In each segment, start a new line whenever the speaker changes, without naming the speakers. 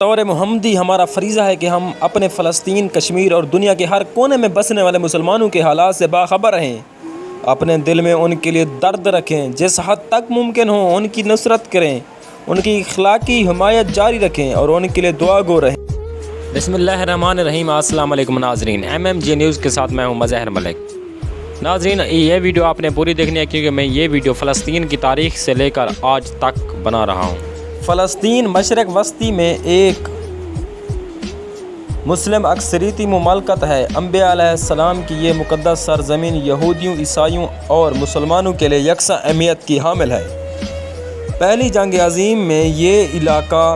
طور محمدی ہمارا فریضہ ہے کہ ہم اپنے فلسطین، کشمیر اور دنیا کے ہر کونے میں بسنے والے مسلمانوں کے حالات سے باخبر رہیں، اپنے دل میں ان کے لیے درد رکھیں، جس حد تک ممکن ہو ان کی نصرت کریں، ان کی اخلاقی حمایت جاری رکھیں اور ان کے لیے دعا گو رہیں۔ بسم اللہ الرحمن الرحیم۔ السلام علیکم ناظرین، MMJ نیوز کے ساتھ میں ہوں مظہر ملک۔ ناظرین، یہ ویڈیو آپ نے پوری دیکھنی ہے کیونکہ میں یہ ویڈیو فلسطین کی تاریخ سے لے کر آج تک بنا رہا ہوں۔ فلسطین مشرق وسطی میں ایک مسلم اکثریتی مملکت ہے۔ انبیاء علیہ السلام کی یہ مقدس سرزمین یہودیوں، عیسائیوں اور مسلمانوں کے لیے یکساں اہمیت کی حامل ہے۔ پہلی جنگ عظیم میں یہ علاقہ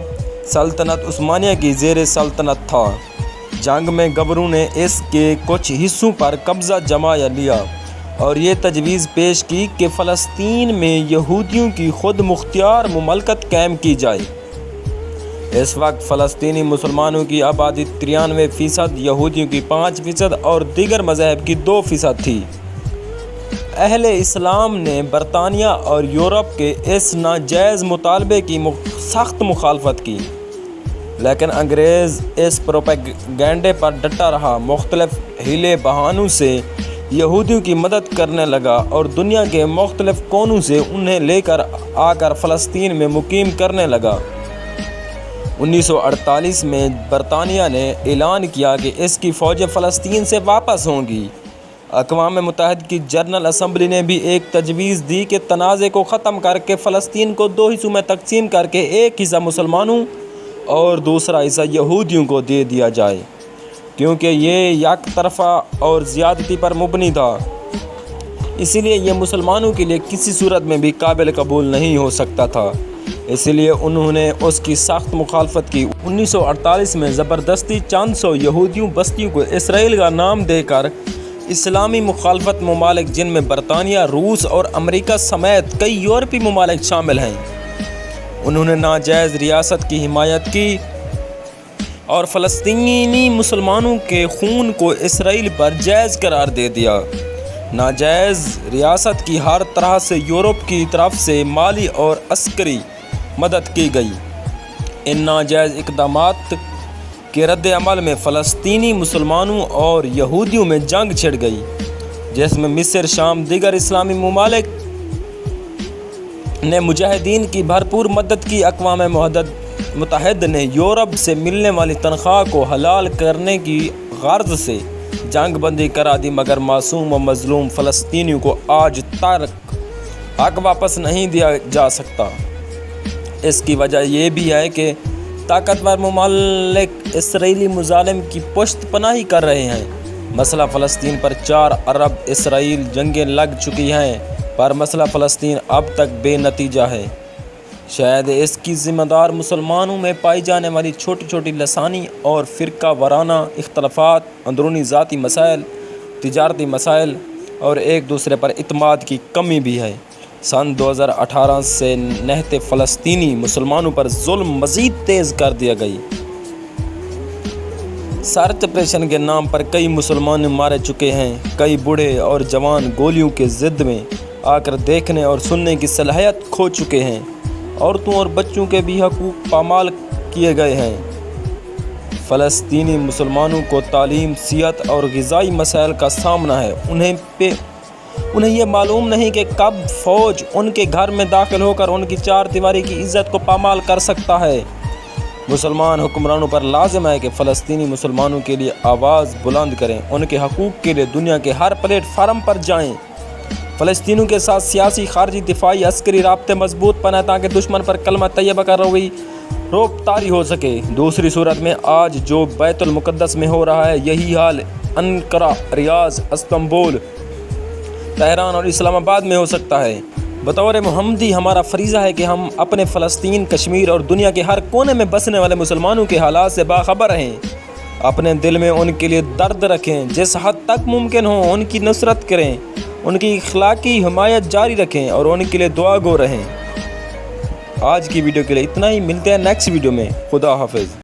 سلطنت عثمانیہ کی زیر سلطنت تھا۔ جنگ میں گبروں نے اس کے کچھ حصوں پر قبضہ جما لیا اور یہ تجویز پیش کی کہ فلسطین میں یہودیوں کی خود مختار مملکت قائم کی جائے۔ اس وقت فلسطینی مسلمانوں کی آبادی 93%، یہودیوں کی 5% اور دیگر مذاہب کی 2% تھی۔ اہل اسلام نے برطانیہ اور یورپ کے اس ناجائز مطالبے کی سخت مخالفت کی، لیکن انگریز اس پروپیگنڈے پر ڈٹا رہا، مختلف ہیلے بہانوں سے یہودیوں کی مدد کرنے لگا اور دنیا کے مختلف کونوں سے انہیں لے کر آ کر فلسطین میں مقیم کرنے لگا۔ 1948 میں برطانیہ نے اعلان کیا کہ اس کی فوجیں فلسطین سے واپس ہوں گی۔ اقوام متحدہ کی جنرل اسمبلی نے بھی ایک تجویز دی کہ تنازع کو ختم کر کے فلسطین کو 2 حصوں میں تقسیم کر کے ایک حصہ مسلمانوں اور دوسرا حصہ یہودیوں کو دے دیا جائے، کیونکہ یہ یک طرفہ اور زیادتی پر مبنی تھا، اسی لیے یہ مسلمانوں کے لیے کسی صورت میں بھی قابل قبول نہیں ہو سکتا تھا۔ اسی لیے انہوں نے اس کی سخت مخالفت کی۔ 1948 میں زبردستی چند سو یہودیوں بستیوں کو اسرائیل کا نام دے کر اسلامی مخالفت ممالک، جن میں برطانیہ، روس اور امریکہ سمیت کئی یورپی ممالک شامل ہیں، انہوں نے ناجائز ریاست کی حمایت کی اور فلسطینی مسلمانوں کے خون کو اسرائیل پر جائز قرار دے دیا۔ ناجائز ریاست کی ہر طرح سے یورپ کی طرف سے مالی اور عسکری مدد کی گئی۔ ان ناجائز اقدامات کے رد عمل میں فلسطینی مسلمانوں اور یہودیوں میں جنگ چھڑ گئی، جس میں مصر، شام، دیگر اسلامی ممالک نے مجاہدین کی بھرپور مدد کی۔ اقوام متحدہ نے یورپ سے ملنے والی تنخواہ کو حلال کرنے کی غرض سے جنگ بندی کرا دی، مگر معصوم و مظلوم فلسطینیوں کو آج تک حق واپس نہیں دیا جا سکتا۔ اس کی وجہ یہ بھی ہے کہ طاقتور ممالک اسرائیلی مظالم کی پشت پناہی کر رہے ہیں۔ مسئلہ فلسطین پر 4 ارب اسرائیل جنگیں لگ چکی ہیں، پر مسئلہ فلسطین اب تک بے نتیجہ ہے۔ شاید اس کی ذمہ دار مسلمانوں میں پائی جانے والی چھوٹی چھوٹی لسانی اور فرقہ وارانہ اختلافات، اندرونی ذاتی مسائل، تجارتی مسائل اور ایک دوسرے پر اعتماد کی کمی بھی ہے۔ سن 2018 سے نہتے فلسطینی مسلمانوں پر ظلم مزید تیز کر دیا گئی۔ سرچ آپریشن کے نام پر کئی مسلمان مارے چکے ہیں۔ کئی بوڑھے اور جوان گولیوں کے ضد میں آ کر دیکھنے اور سننے کی صلاحیت کھو چکے ہیں۔ عورتوں اور بچوں کے بھی حقوق پامال کیے گئے ہیں۔ فلسطینی مسلمانوں کو تعلیم، صحت اور غذائی مسائل کا سامنا ہے۔ انہیں یہ معلوم نہیں کہ کب فوج ان کے گھر میں داخل ہو کر ان کی 4 دیواری کی عزت کو پامال کر سکتا ہے۔ مسلمان حکمرانوں پر لازم ہے کہ فلسطینی مسلمانوں کے لیے آواز بلند کریں، ان کے حقوق کے لیے دنیا کے ہر پلیٹ فارم پر جائیں، فلسطینیوں کے ساتھ سیاسی، خارجی، دفاعی، عسکری رابطے مضبوط بنائیں تاکہ دشمن پر کلمہ طیبہ کا روب طاری ہو سکے۔ دوسری صورت میں آج جو بیت المقدس میں ہو رہا ہے، یہی حال انقرہ، ریاض، استنبول، تہران اور اسلام آباد میں ہو سکتا ہے۔ بطور محمدی ہمارا فریضہ ہے کہ ہم اپنے فلسطین، کشمیر اور دنیا کے ہر کونے میں بسنے والے مسلمانوں کے حالات سے باخبر رہیں، اپنے دل میں ان کے لیے درد رکھیں، جس حد تک ممکن ہو ان کی نصرت کریں، ان کی اخلاقی حمایت جاری رکھیں اور ان کے لیے دعا گو رہیں۔ آج کی ویڈیو کے لیے اتنا ہی، ملتے ہیں نیکسٹ ویڈیو میں۔ خدا حافظ۔